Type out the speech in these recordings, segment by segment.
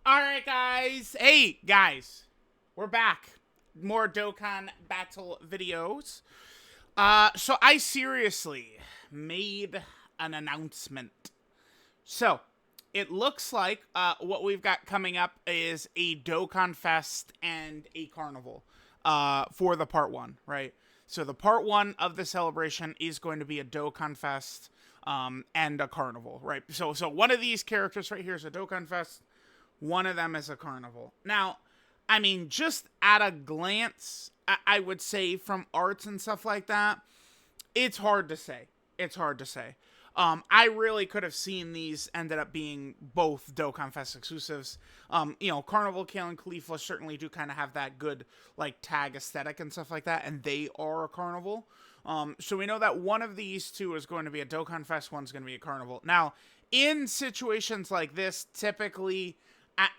Alright, guys. Hey, guys. We're back. More Dokkan battle videos. So I seriously made an announcement. So, it looks like what we've got coming up is a Dokkan Fest and a carnival for the part one, right? So the part one of the celebration is going to be a Dokkan Fest and a carnival, right? So one of these characters right here is a Dokkan Fest. One of them is a carnival. Now, I mean, just at a glance, I would say from arts and stuff like that, it's hard to say. It's hard to say. I really could have seen these ended up being both Dokkan Fest exclusives. Carnival, Kale, and Khalifa certainly do kind of have that good, like, tag aesthetic and stuff like that, and they are a carnival. So we know that one of these two is going to be a Dokkan Fest, one's going to be a carnival. Now, in situations like this, typically,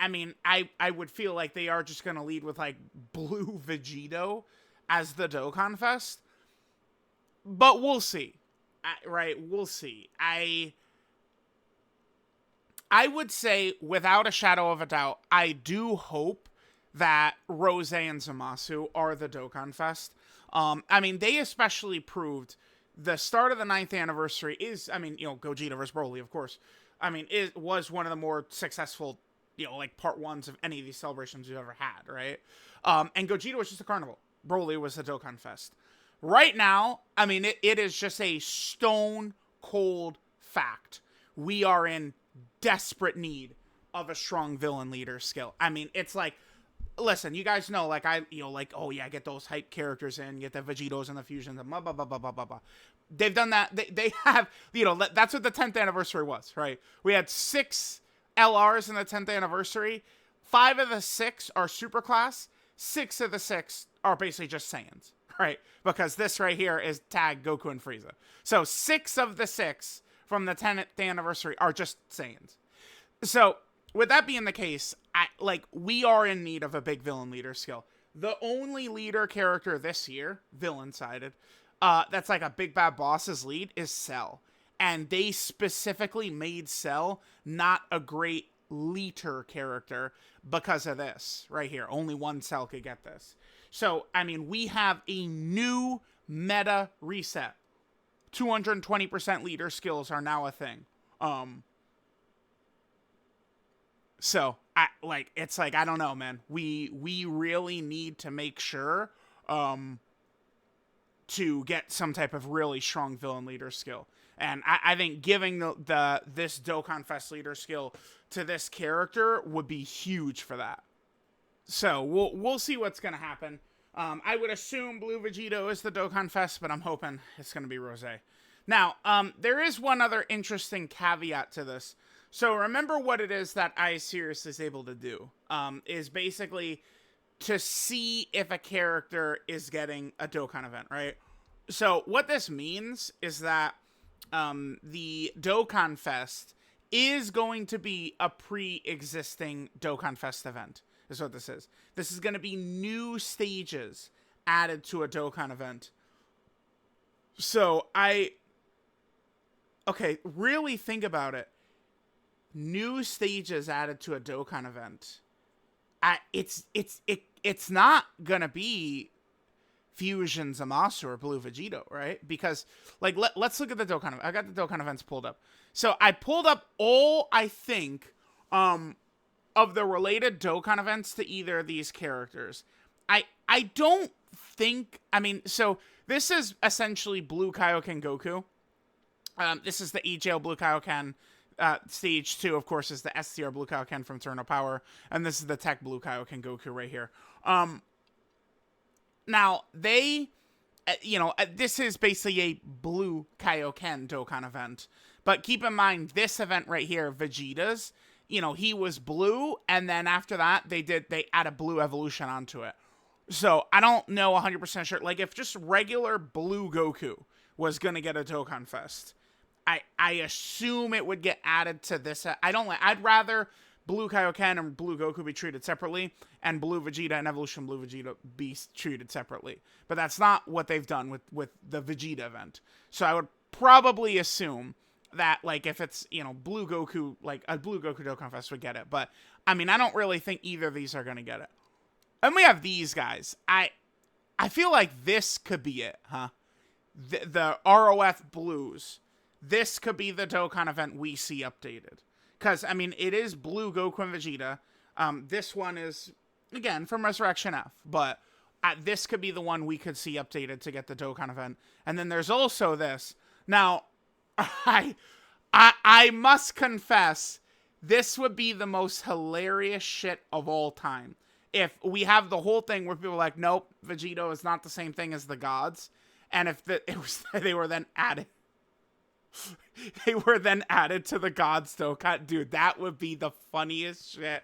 I would feel like they are just going to lead with, like, Blue Vegito as the Dokkan Fest. But we'll see. Right, we'll see. I would say, without a shadow of a doubt, I do hope that Rose and Zamasu are the Dokkan Fest. They especially proved the start of the 9th anniversary is, Gogeta vs. Broly, of course. It was one of the more successful, part ones of any of these celebrations we've ever had, right? And Gogeta was just a carnival. Broly was the Dokkan Fest. Right now, it is just a stone cold fact. We are in desperate need of a strong villain leader skill. It's like, listen, you guys know, get those hype characters in, get the Vegetos and the fusions and blah, blah, blah, blah, blah, blah, blah. They've done that. They have, that's what the 10th anniversary was, right? We had 6 LRs in the 10th anniversary. 5 of the 6 are superclass. 6 of the 6 are basically just Saiyans. Right, because this right here is tag Goku and Frieza. So 6 of the 6 from the 10th anniversary are just Saiyans. So with that being the case, we are in need of a big villain leader skill. The only leader character this year, villain-sided, that's like a big bad boss's lead is Cell. And they specifically made Cell not a great leader character because of this right here. Only one Cell could get this. So, we have a new meta reset. 220% leader skills are now a thing. I don't know, man. We really need to make sure to get some type of really strong villain leader skill. And I think giving this Dokkan Fest leader skill to this character would be huge for that. So we'll see what's gonna happen. I would assume Blue Vegito is the Dokkan Fest, but I'm hoping it's gonna be Rose. Now, there is one other interesting caveat to this. So remember what it is that iSirius is able to do. Is basically to see if a character is getting a Dokkan event, right? So what this means is that the Dokkan Fest is going to be a pre-existing Dokkan Fest event, is what this is. This is going to be new stages added to a Dokkan event. So really think about it. New stages added to a Dokkan event. It's not going to be Fusion Zamasu or Blue Vegito, right? Because, let's look at the Dokkan. I got the Dokkan events pulled up. So I pulled up all, I think, of the related Dokkan events to either of these characters. I don't think, so this is essentially Blue Kaioken Goku. This is the EJL Blue Kaioken. Stage 2, of course, is the STR Blue Kaioken from Eternal Power. And this is the Tech Blue Kaioken Goku right here. Now, they, this is basically a Blue Kaioken Dokkan event. But keep in mind, this event right here, Vegeta's, he was blue, and then after that, they add a blue evolution onto it. So, I don't know 100% sure. If just regular blue Goku was going to get a Dokkan Fest, I assume it would get added to this. I'd rather Blue Kaioken and Blue Goku be treated separately, and Blue Vegeta and Evolution Blue Vegeta be treated separately. But that's not what they've done with the Vegeta event. So, I would probably assume that, if it's, Blue Goku, a Blue Goku Dokkan Fest would get it. But I mean, I don't really think either of these are going to get it. And we have these guys. I feel like this could be it, huh? The ROF Blues. This could be the Dokkan event we see updated. Because, I mean, it is Blue Goku and Vegeta. This one is, again, from Resurrection F. But this could be the one we could see updated to get the Dokkan event. And then there's also this. Now, I must confess, this would be the most hilarious shit of all time. If we have the whole thing where people are like, nope, Vegito is not the same thing as the gods. And if they were then added. They were then added to the gods Dokkan. Dude, that would be the funniest shit.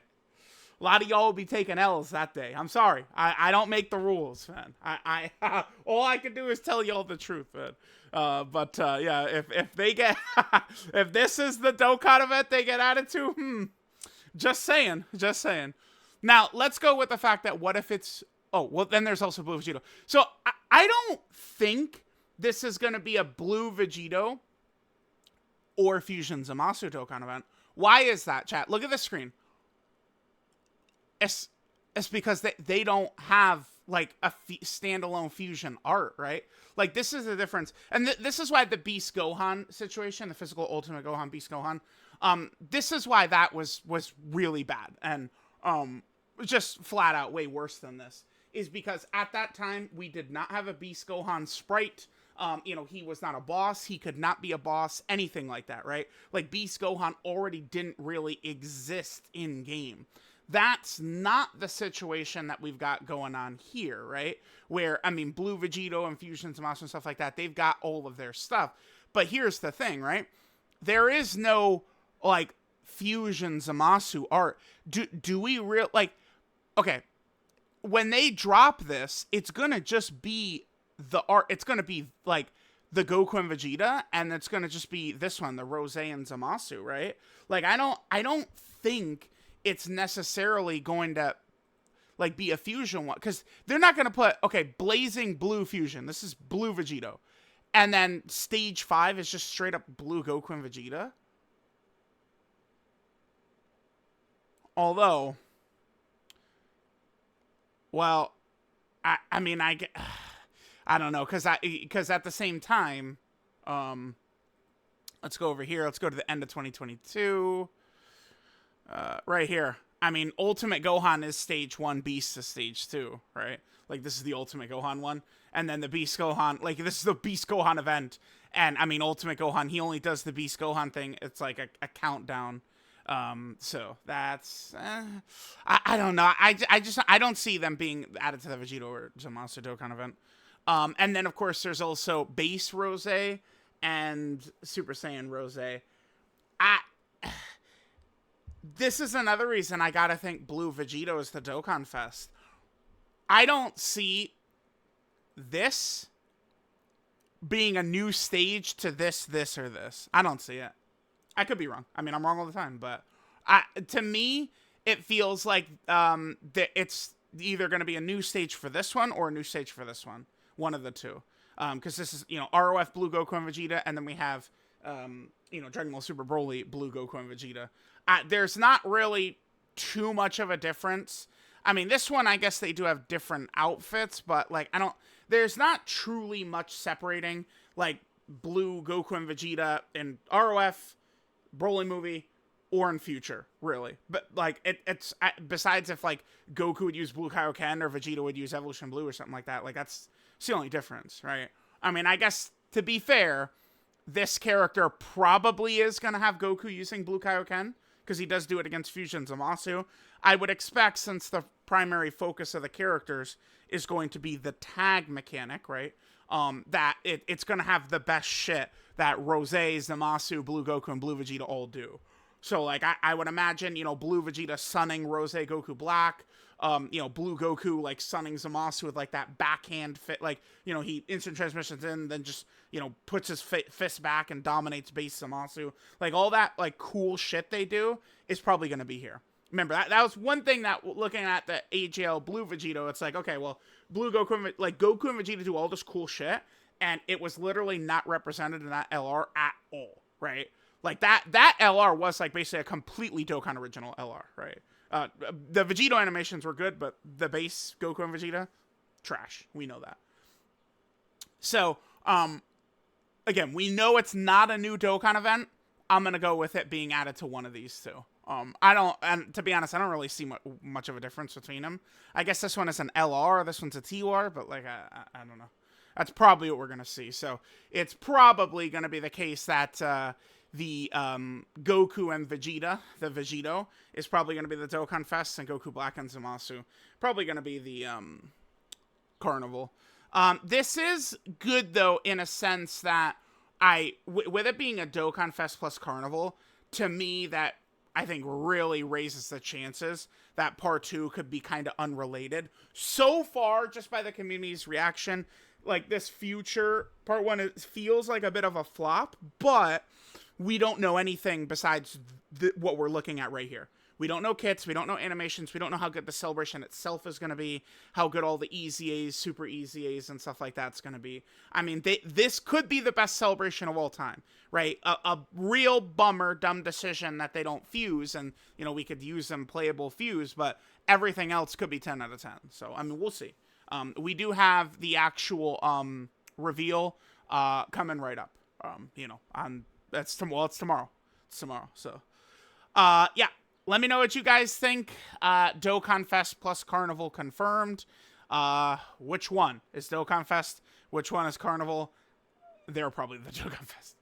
A lot of y'all will be taking L's that day. I'm sorry. I don't make the rules, man. All I can do is tell y'all the truth, man. Yeah, if they get if this is the Dokkan event they get added to, just saying. Now, let's go with the fact that what if it's then there's also Blue Vegito. So I don't think this is going to be a Blue Vegito or Fusion Zamasu Dokkan event. Why is that, chat? Look at the screen. It's because they don't have like a standalone fusion art, right? Like, this is the difference. And this is why the Beast Gohan situation, the physical Ultimate Gohan, Beast Gohan, this is why that was really bad. And just flat out way worse than this. Is because at that time, we did not have a Beast Gohan sprite. He was not a boss. He could not be a boss. Anything like that, right? Like, Beast Gohan already didn't really exist in game. That's not the situation that we've got going on here, right? Where, I mean, Blue Vegito and Fusion Zamasu and stuff like that, they've got all of their stuff. But here's the thing, right? There is no, like, Fusion Zamasu art. Do we okay, when they drop this, it's gonna just be the art. It's gonna be, like, the Goku and Vegeta, and it's gonna just be this one, the Rose and Zamasu, right? Like, I don't think it's necessarily going to, like, be a fusion one, because they're not going to put, okay, Blazing Blue Fusion, this is Blue Vegito, and then Stage 5 is just straight up Blue Goku and Vegeta. Although, well, I don't know, because at the same time, let's go over here, let's go to the end of 2022, right here. I mean, Ultimate Gohan is Stage 1, Beast is Stage 2, right? Like, this is the Ultimate Gohan one. And then the Beast Gohan, like, this is the Beast Gohan event. And, I mean, Ultimate Gohan, he only does the Beast Gohan thing. It's like a countdown. So that's, I don't know. I don't see them being added to the Vegito or Zamasu Dokkan event. And then, of course, there's also Base Rose and Super Saiyan Rose. This is another reason I gotta think Blue Vegito is the Dokkan Fest. I don't see this being a new stage to this, or this. I don't see it. I could be wrong. I mean, I'm wrong all the time, but to me, it feels like that it's either going to be a new stage for this one or a new stage for this one. One of the two. Because this is, ROF Blue Goku and Vegeta, and then we have, Dragon Ball Super Broly Blue Goku and Vegeta. There's not really too much of a difference. I mean, this one, I guess they do have different outfits, but, like, there's not truly much separating, like, Blue Goku and Vegeta in ROF, Broly movie, or in future, really. But, like, it's besides if, like, Goku would use Blue Kaioken or Vegeta would use Evolution Blue or something like that, like, that's the only difference, right? I mean, I guess, to be fair, this character probably is going to have Goku using Blue Kaioken, because he does do it against Fusion Zamasu. I would expect, since the primary focus of the characters is going to be the tag mechanic, right? That it's going to have the best shit that Rose, Zamasu, Blue Goku, and Blue Vegeta all do. So, like, I would imagine, Blue Vegeta sunning Rose Goku Black, Blue Goku, like, sunning Zamasu with, like, that backhand fit, like, he instant transmissions in, then just, puts his fist back and dominates base Zamasu. Like, all that, like, cool shit they do is probably going to be here. Remember, that was one thing that, looking at the AJL Blue Vegito, it's like, okay, well, Blue Goku, like, Goku and Vegeta do all this cool shit, and it was literally not represented in that LR at all, right? Like, that LR was, like, basically a completely Dokkan original LR, right? The Vegito animations were good, but the base Goku and Vegeta, trash. We know that. So, again, we know it's not a new Dokkan event. I'm going to go with it being added to one of these two. And to be honest, I don't really see much of a difference between them. I guess this one is an LR, this one's a TR, but like, I don't know. That's probably what we're going to see. So it's probably going to be the case that the Goku and Vegeta, the Vegito, is probably going to be the Dokkan Fest, and Goku Black and Zamasu probably going to be the Carnival. This is good, though, in a sense that with it being a Dokkan Fest plus Carnival, to me, that I think really raises the chances that part 2 could be kind of unrelated. So far, just by the community's reaction, like this future part 1, it feels like a bit of a flop, but we don't know anything besides what we're looking at right here. We don't know kits, we don't know animations, we don't know how good the celebration itself is going to be, how good all the Easy A's, Super Easy A's, and stuff like that's going to be. I mean, this could be the best celebration of all time, right? A real bummer, dumb decision that they don't fuse, and, you know, we could use them playable fuse, but everything else could be 10 out of 10. So, I mean, we'll see. We do have the actual reveal coming right up, you know, it's tomorrow. It's tomorrow, so, yeah. Let me know what you guys think. Dokkan Fest plus Carnival confirmed. Which one is Dokkan Fest? Which one is Carnival? They're probably the Dokkan Fest.